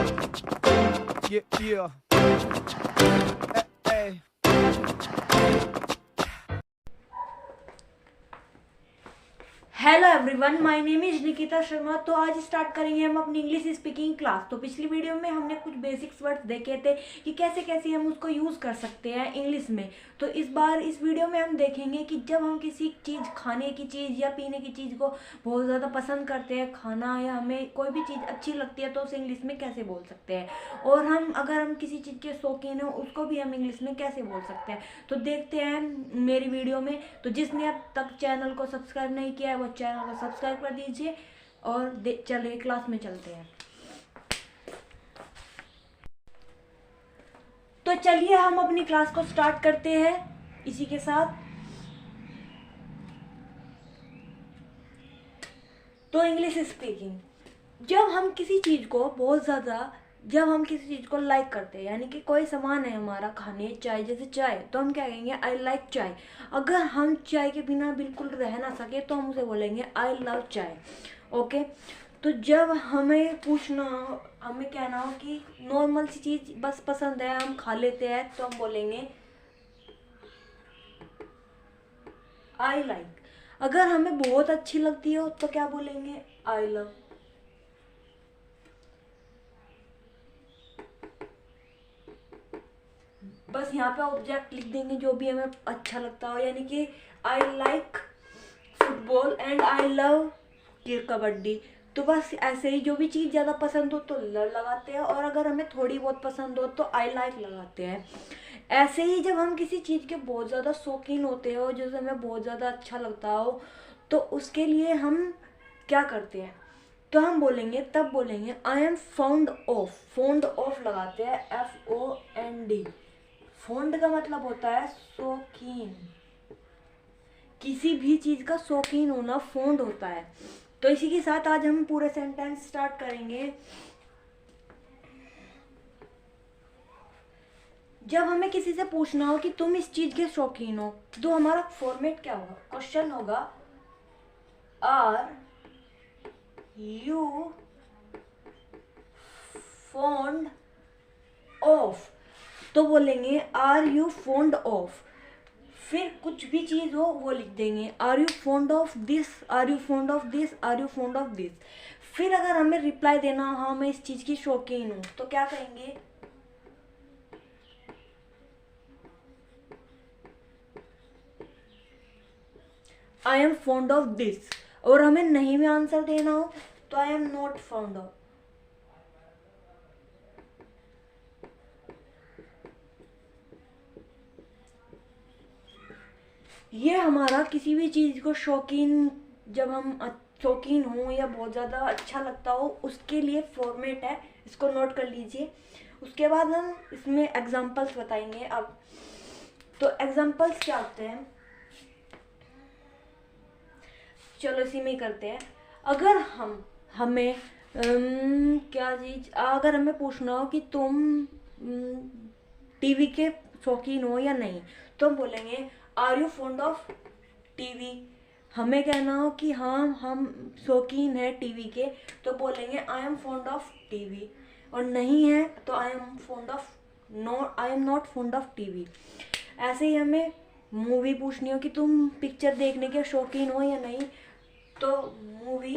Yeah, yeah. Hey, hello everyone, my name is Nikita Sharma. तो आज start करेंगे हम अपनी इंग्लिश स्पीकिंग क्लास। तो पिछली वीडियो में हमने कुछ बेसिक्स वर्ड्स देखे थे कि कैसे कैसे हम उसको यूज़ कर सकते हैं इंग्लिश में। तो इस बार इस वीडियो में हम देखेंगे कि जब हम किसी चीज़, खाने की चीज़ या पीने की चीज़ को बहुत ज़्यादा पसंद करते हैं, खाना या हमें कोई भी चीज़ अच्छी लगती है, तो उसे इंग्लिश में कैसे बोल सकते हैं। और हम अगर हम किसी चीज़ के शौकीन हैं, उसको भी हम इंग्लिश में कैसे बोल सकते हैं। तो देखते हैं मेरी वीडियो में। तो जिसने अब तक चैनल को सब्सक्राइब नहीं किया है वो चैनल को सब्सक्राइब कर दीजिए और चलिए क्लास में चलते हैं। तो चलिए हम अपनी क्लास को स्टार्ट करते हैं इसी के साथ। तो इंग्लिश स्पीकिंग, जब हम किसी चीज़ को बहुत ज़्यादा, जब हम किसी चीज़ को लाइक करते हैं, यानी कि कोई सामान है हमारा खाने, चाय, जैसे चाय, तो हम क्या कहेंगे, आई लाइक चाय। अगर हम चाय के बिना बिल्कुल रह ना सके तो हम उसे बोलेंगे आई लव चाय। ओके। तो जब हमें पूछना हो, हमें कहना हो कि नॉर्मल सी चीज़ बस पसंद है, हम खा लेते हैं, तो हम बोलेंगे आई लाइक। अगर हमें बहुत अच्छी लगती हो तो क्या बोलेंगे, आई लव। बस यहाँ पे ऑब्जेक्ट लिख देंगे जो भी हमें अच्छा लगता हो, यानी कि I like football and I love kabaddi. तो बस ऐसे ही जो भी चीज़ ज़्यादा पसंद हो तो लव लगाते हैं, और अगर हमें थोड़ी बहुत पसंद हो तो आई लाइक लगाते हैं। ऐसे ही जब हम किसी चीज़ के बहुत ज़्यादा शौकीन होते हो, जैसे हमें बहुत ज़्यादा अच्छा लगता हो, तो उसके लिए हम क्या करते हैं, तो हम बोलेंगे, तब बोलेंगे आई एम फाउंड ऑफ लगाते हैं, FOND। फॉन्ड का मतलब होता है शौकीन, किसी भी चीज का शौकीन होना फॉन्ड होता है। तो इसी के साथ आज हम पूरे सेंटेंस स्टार्ट करेंगे। जब हमें किसी से पूछना हो कि तुम इस चीज के शौकीन हो, तो हमारा फॉर्मेट क्या होगा, क्वेश्चन होगा आर यू फॉन्ड ऑफ। तो बोलेंगे आर यू फॉन्ड ऑफ, फिर कुछ भी चीज़ हो वो लिख देंगे, are you fond of this, are you fond of this, are you fond of this. फिर अगर हमें रिप्लाई देना हो, हाँ मैं इस चीज़ की शौकीन हूँ, तो क्या कहेंगे, आई एम फॉन्ड ऑफ दिस। और हमें नहीं में आंसर देना हो तो आई एम नॉट फॉन्ड ऑफ। ये हमारा किसी भी चीज़ को शौकीन, जब हम शौकीन हो या बहुत ज़्यादा अच्छा लगता हो, उसके लिए फॉर्मेट है, इसको नोट कर लीजिए। उसके बाद हम इसमें एग्जांपल्स बताएंगे अब। तो एग्जांपल्स क्या होते हैं, चलो इसी में ही करते हैं। अगर हमें क्या चीज़, अगर हमें पूछना हो कि तुम टीवी के शौकीन हो या नहीं, तो हम बोलेंगे are you fond of TV. हमें कहना हो कि हाँ हम शौकीन है टीवी के, तो बोलेंगे आई एम फॉन्ड ऑफ टीवी। और नहीं है तो आई am fond of, not, I am not fond of TV. ऐसे ही हमें मूवी पूछनी हो कि तुम पिक्चर देखने के शौकीन हो या नहीं, तो मूवी,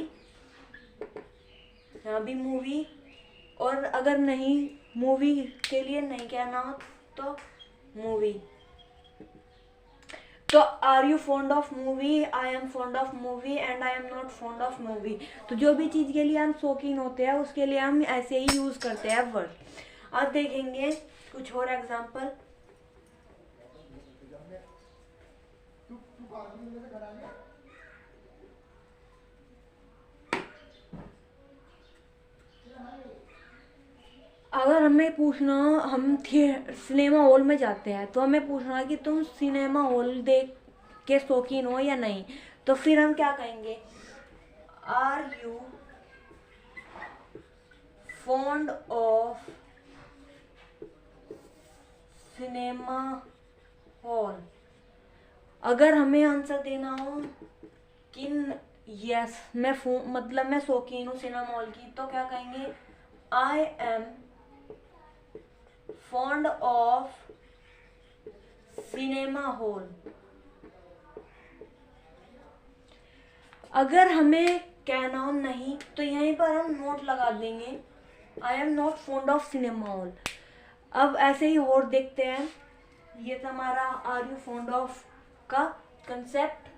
यहाँ भी मूवी। और अगर नहीं, मूवी के लिए नहीं कहना हो तो मूवी। तो are you fond of movie, I am fond of movie and I am not fond of movie. तो जो भी चीज़ के लिए हम शौकीन होते हैं उसके लिए हम ऐसे ही यूज़ करते हैं वर्ड। अब देखेंगे कुछ और एग्जाम्पल। अगर हमें पूछना, हम सिनेमा हॉल में जाते हैं, तो हमें पूछना है कि तुम सिनेमा हॉल देख के शौकीन हो या नहीं, तो फिर हम क्या कहेंगे, are you fond of cinema hall. अगर हमें आंसर देना हो कि यस, मतलब मैं शौकीन हूँ सिनेमा हॉल की, तो क्या कहेंगे, आई am fond of cinema hall. अगर हमें कहना हो नहीं तो यहीं पर हम नोट लगा देंगे, आई am not fond of cinema hall. अब ऐसे ही और देखते हैं, ये था हमारा आर यू फॉन्ड ऑफ का कंसेप्ट।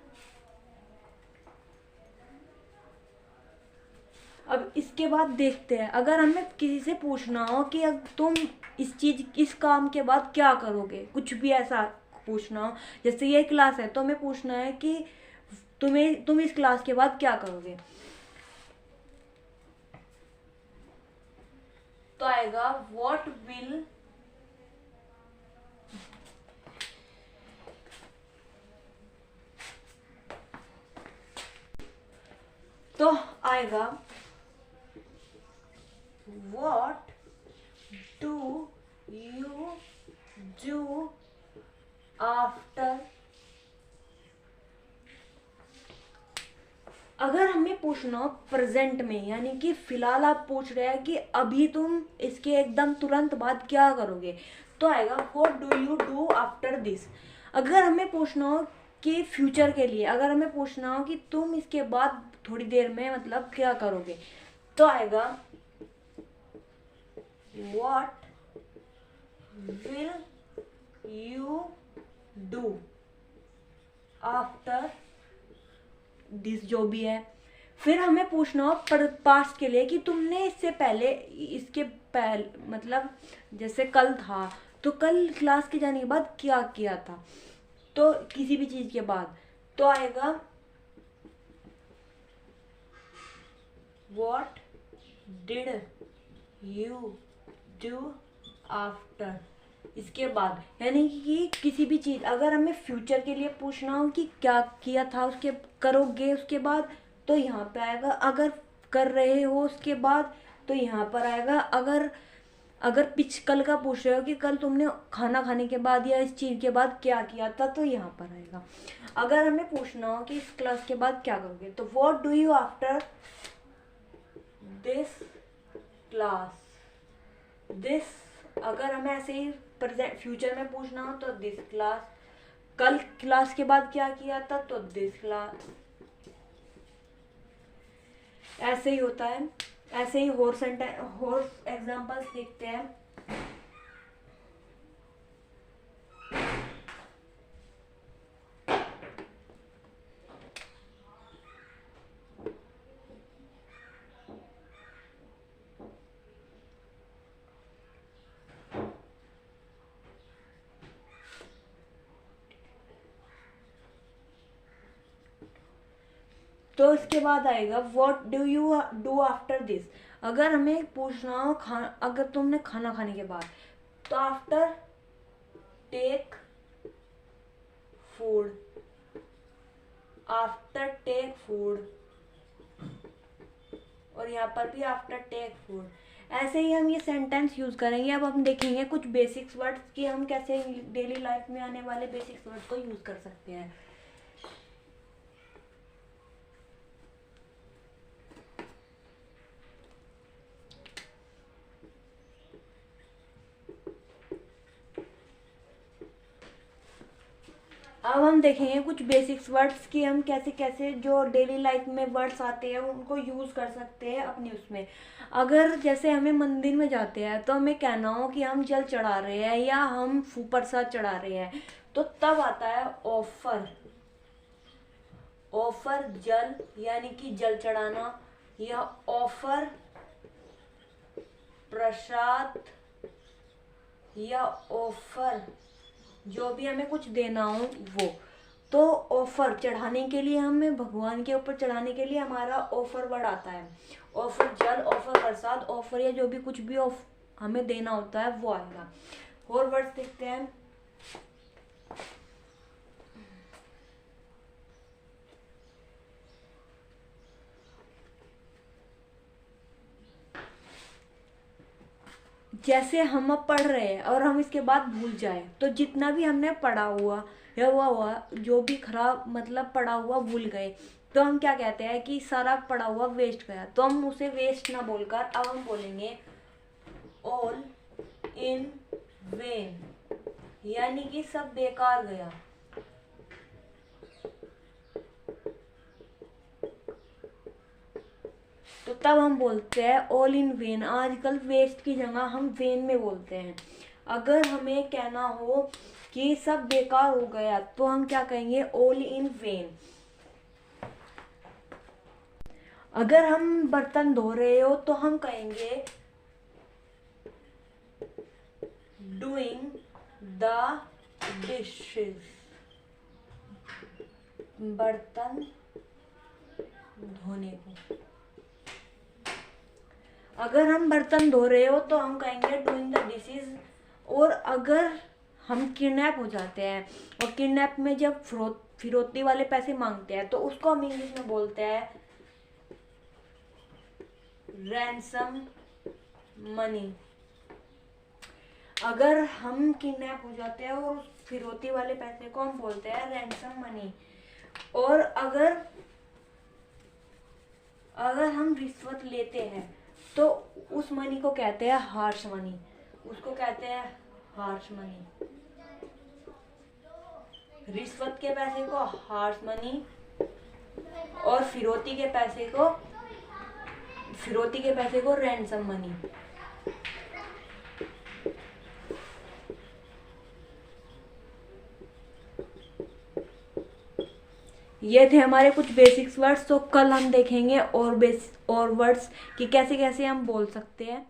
अब इसके बाद देखते हैं, अगर हमें किसी से पूछना हो कि अब तुम इस काम के बाद क्या करोगे, कुछ भी ऐसा पूछना हो, जैसे ये क्लास है तो हमें पूछना है कि तुम इस क्लास के बाद क्या करोगे, तो आएगा व्हाट विल तो आएगा what do you do after. अगर हमें पूछना हो प्रेजेंट में, यानी कि फिलहाल आप पूछ रहे हैं कि अभी तुम इसके एकदम तुरंत बाद क्या करोगे, तो आएगा what do you do after this. अगर हमें पूछना हो कि फ्यूचर के लिए, अगर हमें पूछना हो कि तुम इसके बाद थोड़ी देर में मतलब क्या करोगे, तो आएगा what will you do after this, जो भी है। फिर हमें पूछना हो पास्ट के लिए कि तुमने इसके पहले मतलब जैसे कल था तो कल क्लास के जाने के बाद क्या किया था, तो किसी भी चीज के बाद, तो आएगा what did you do after इसके बाद। यानी कि किसी भी चीज, अगर हमें फ्यूचर के लिए पूछना हो कि क्या किया था उसके करोगे उसके बाद, तो यहाँ पे आएगा। अगर कर रहे हो उसके बाद, तो यहाँ पर आएगा। अगर कल का पूछ रहे हो कि कल तुमने खाना खाने के बाद या इस चीज के बाद क्या किया था, तो यहाँ पर आएगा। अगर हमें पूछना हो कि इस क्लास के बाद क्या करोगे, तो what do you after this class, this. अगर हमें ऐसे ही प्रेजेंट फ्यूचर में पूछना हो तो दिस क्लास, कल क्लास के बाद क्या किया था, तो दिस क्लास। ऐसे ही होता है। ऐसे ही और एग्जांपल्स देखते हैं। तो इसके बाद आएगा what do you do after this. अगर हमें पूछना हो अगर तुमने खाना खाने के बाद, तो after take food, after take food, और यहाँ पर भी आफ्टर टेक फूड। ऐसे ही हम ये सेंटेंस यूज करेंगे। अब हम देखेंगे कुछ बेसिक्स वर्ड्स कि हम कैसे डेली लाइफ में आने वाले बेसिक्स वर्ड्स को यूज कर सकते हैं। अब हम देखेंगे कुछ बेसिक्स वर्ड्स कि हम कैसे कैसे जो डेली लाइफ में वर्ड्स आते हैं उनको यूज़ कर सकते हैं अपने उसमें। अगर जैसे हमें मंदिर में जाते हैं तो हमें कहना हो कि हम जल चढ़ा रहे हैं या हम प्रसाद चढ़ा रहे हैं, तो तब आता है ऑफर। ऑफर जल, यानी कि जल चढ़ाना, या ऑफर प्रसाद, या ऑफर जो भी हमें कुछ देना हो वो। तो ऑफर चढ़ाने के लिए, हमें भगवान के ऊपर चढ़ाने के लिए हमारा ऑफर वर्ड आता है। ऑफर जल, ऑफर प्रसाद, ऑफर या जो भी कुछ भी हमें देना होता है वो आएगा। और वर्ड्स देखते हैं। जैसे हम अब पढ़ रहे हैं और हम इसके बाद भूल जाए, तो जितना भी हमने पढ़ा हुआ या हुआ जो भी खराब मतलब पढ़ा हुआ भूल गए, तो हम क्या कहते हैं कि सारा पढ़ा हुआ वेस्ट गया। तो हम उसे वेस्ट ना बोलकर अब हम बोलेंगे ऑल इन वेन, यानी कि सब बेकार गया। तो तब हम बोलते हैं ऑल इन वेन। आजकल वेस्ट की जगह हम वेन में बोलते हैं। अगर हमें कहना हो कि सब बेकार हो गया तो हम क्या कहेंगे, ऑल इन वेन। अगर हम बर्तन धो रहे हो तो हम कहेंगे डूइंग द डिशेस, बर्तन धोने को। अगर हम बर्तन धो रहे हो तो हम कहेंगे डूइंग द डिशेस। और अगर हम किडनैप हो जाते हैं और किडनैप में जब फिरौती वाले पैसे मांगते हैं तो उसको हम इंग्लिश में बोलते हैं रैंसम मनी। अगर हम किडनैप हो जाते हैं और उस फिरौती वाले पैसे को हम बोलते हैं रैंसम मनी। और अगर हम रिश्वत लेते हैं तो उस मनी को कहते हैं हार्श मनी, उसको कहते हैं हार्श मनी। रिश्वत के पैसे को हार्श मनी और फिरौती के पैसे को रैंसम मनी। ये थे हमारे कुछ बेसिक्स वर्ड्स। तो कल हम देखेंगे और वर्ड्स कि कैसे कैसे हम बोल सकते हैं।